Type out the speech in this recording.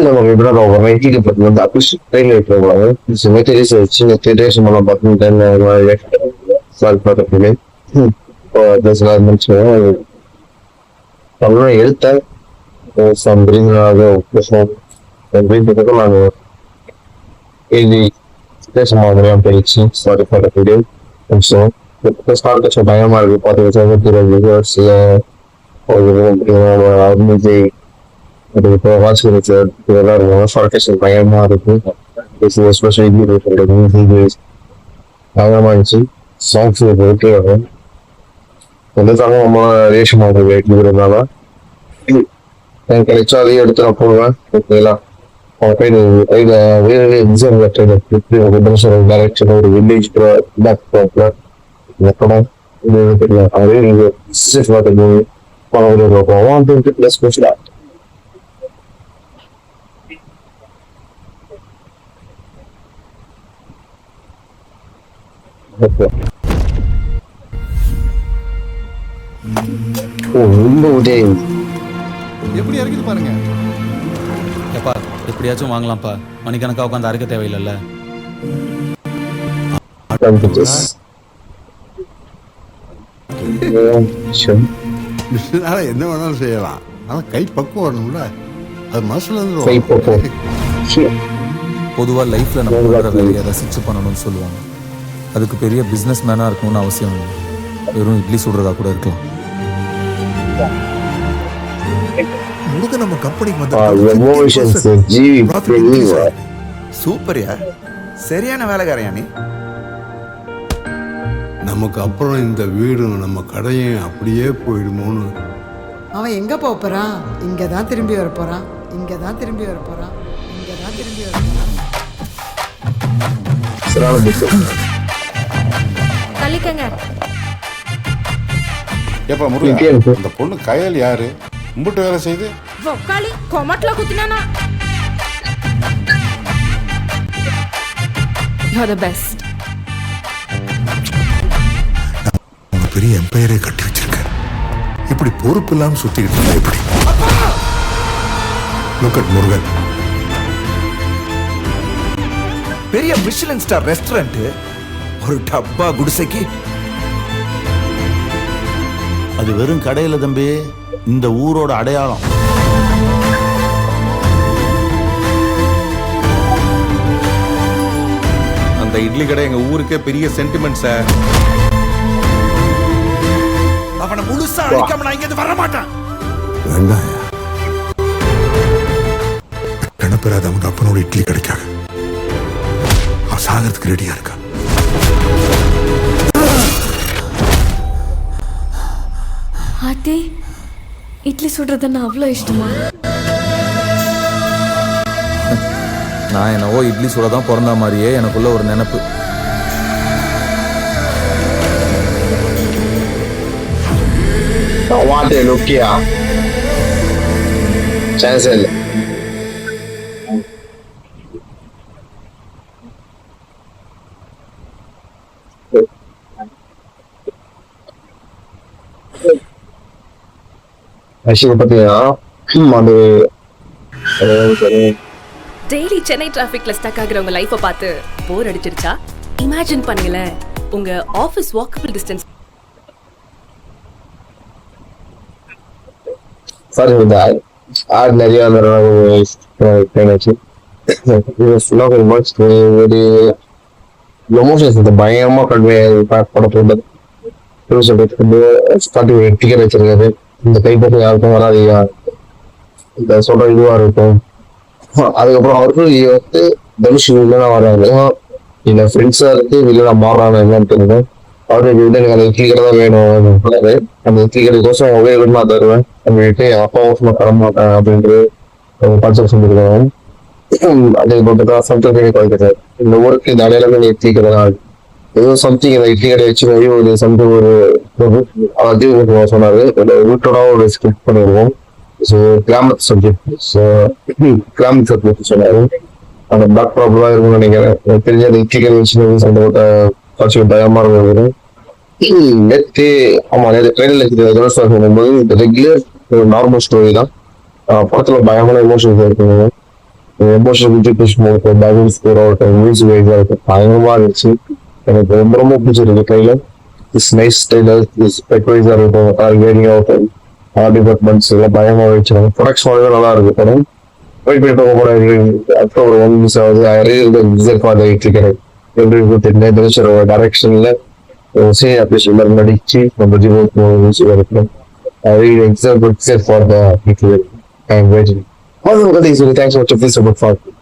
நம்ம எப்படின்னா அவங்க மைட்டிக்கு பற்றி வந்து அப்படி ட்ரெயின் எடுத்துருவாங்க மெட்டீரியல்ஸ் வச்சு மெட்டீரியல்ஸ் பண்ண பார்த்துட்டு தமிழ் எடுத்தேன் நாங்கள் எழுதி பேச மாதிரியாக போயிடுச்சு சாரி பார்க்கக்கூடிய கொஞ்சம் ஸ்டார்ட் கட்சி பயமா இருக்கு பார்த்து பயமா இருக்கு பயமா இருந்துச்சு சாங்ஸ் ஓகே எந்தத்தாலும் நம்ம ரேஷன் ஆகுது இருக்கிறதுனால எனக்கு கிடைச்சா அதையும் எடுத்து நான் போடுவேன் ஓகேங்களா டைரக்ஷன் ஒரு வில்லேஜ் எப்படி இறக்குது பாருங்க. எப்பா எப்படியாச்சும் வாங்கலாம்ப்பா, மணிக்கணக்கா உட்காந்து அரைக்க தேவையில்லைல்ல. என்ன வேணாலும் செய்யலாம், ஆனா கை பக்குவம் வரணும்ல, அது மனசுல இருந்து. பொதுவா லைஃப்ல நம்ம பண்ற வேலையை ரசிச்சு பண்ணணும்னு சொல்லுவாங்க. அதுக்கு பெரிய பிசினஸ் மேனா இருக்கணும்னு அவசியம் இல்லை, வெறும் இட்லி சுடுறதா கூட இருக்கலாம். நம்ம கம்பெனிக்கு சூப்பர்யா, சரியான வேலைக்காரையா நீ. நமக்கு அப்புறம் இந்த வீடும் நம்ம கடையும் அப்படியே போயிடுமோன்னு. அவன் எங்க போறான்? இங்கதான் திரும்பி வர போறான், இங்கதான் திரும்பி வர போறான், இங்கதான் திரும்பி வர போறான். தள்ளிக்கங்க. ஏப்பா முருகன், இந்த பொண்ணு கயல் யாரு? உம்பிட்டு வேலை செய்து வக்காலி கொமட்ல குத்துனானா? You are the best. பெரிய எம்பையரே கட்டி வச்சிருக்க, இப்படி பொறுப்பு இல்லாம சுத்திக்கிட்டு இருந்தா எப்படி? Look at Murugan. பெரிய மிஷிலன் ஸ்டார் ரெஸ்டாரண்ட், ஒரு டப்பா குடிசைக்கு. அது வெறும் கடையில தம்பி, இந்த ஊரோட அடையாளம். அந்த இட்லி கடை எங்க ஊருக்கே பெரிய சென்டிமெண்ட் சார். அவனை முழுசா அடிக்காம நான் இங்க வர மாட்டேன். வேண்டாம், கணப்பெறாத அவங்க அப்பனோட இட்லி கிடைக்காது. அவன் சாகிறதுக்கு ரெடியா இருக்கா. ஆத்தி, இட்லி சுடுறதுன்னா அவ்வளோ இஷ்டமா? நான் என்னவோ இட்லி சுட தான் பிறந்த மாதிரியே எனக்குள்ள ஒரு நினைப்பு. டெய்லி சென்னை டிராஃபிக்ல ஸ்டக் ஆகுறவங்க லைஃபை பார்த்து போர் அடிச்சிருச்சா? இமேஜின் பண்ணுங்களேன், உங்க office walkable distance. Sorry for that. நிறைய பயங்கரமா படத்தோட டிக்கெட் வச்சிருக்காரு. இந்த கைப்பற்றி யாருக்கும் வராதியா, இந்த சொல்ற இதுவா இருக்கும். அதுக்கப்புறம் அவருக்கு வந்து தனுஷ் வில்லனா வராது, இல்ல ஃப்ரெண்ட்ஸா இருக்கு வில்லனா மாறான என்னன்னு தெரியும். அவருக்கு எனக்கு அந்த இட்லி கடை தான் வேணும், அந்த இட்லி கடைக்கோசம் ஒரே விடமா தருவேன் அப்படின்ட்டு என் அப்பா வருஷமா தர மாட்டேன் அப்படின்ட்டு கான்செப்ட் சொல்லிருக்காங்க. அதே போட்டுதான் சம்திங் குறைக்கிறார். இந்த ஊருக்கு இந்த அடையாளமே இட்லி கடை தான், ஏதோ சம்திங் இந்த இட்லி கடை வச்சு ஒரு சம்திங் ஒரு சொன்னாரு. வீட்டோட ஒரு ஸ்கிரிப்ட் பண்ணிடுவோம். ஸோ கிராமத்து சப்ஜெக்ட், ஸோ கிராமத்து சப்ஜெக்ட் சொன்னாரு. அந்த பிளாக் ப்ராப்ளமா இருக்கும்னு நினைக்கிறேன். எனக்கு தெரிஞ்ச அந்த இட்லி கடை வச்சு சம்பவத்தை காட்சி பயமா இருந்தது. நேற்று ஆமா நேற்று ட்ரெயினில் சொல்லும்போது இந்த ரெகுலர் ஒரு நார்மல் ஸ்டோரி தான். படத்துல பயமான எமோஷன்ஸ் இருக்குங்க. எமோஷனல் இன்டிபியூஷன் இருக்கும், பேக்ரவுண்ட் ஸ்கோர் ஆகட்டும், மியூசிக் வைஸாக இருக்கும், பயங்கரமாக இருந்துச்சு. எனக்கு ரொம்ப ரொம்ப பிடிச்சிருக்கு trailer. Is nice trailer. Is பெக்வைஸாக இருக்கும், கேரிங் ஆகட்டும், ஆர்ட் டிபார்ட்மெண்ட்ஸ் எல்லாம் பயமாக வச்சுருக்காங்க. ப்ரொடக்ஷன் வந்து நல்லா இருக்கு படம். வெயிட் பண்ணி பார்க்க போகிறேன். அக்டோபர் 1 ரிலீஸ் ஆகுது. எப்படி தெரியும் தனுஷரோட டைரக்ஷனில் சீனியர் ஆர்டிஸ்ட் எல்லாரும் நடிச்சு நம்ம மியூசிக் இருக்கும். Example for the I am waiting. Thanks so much for this.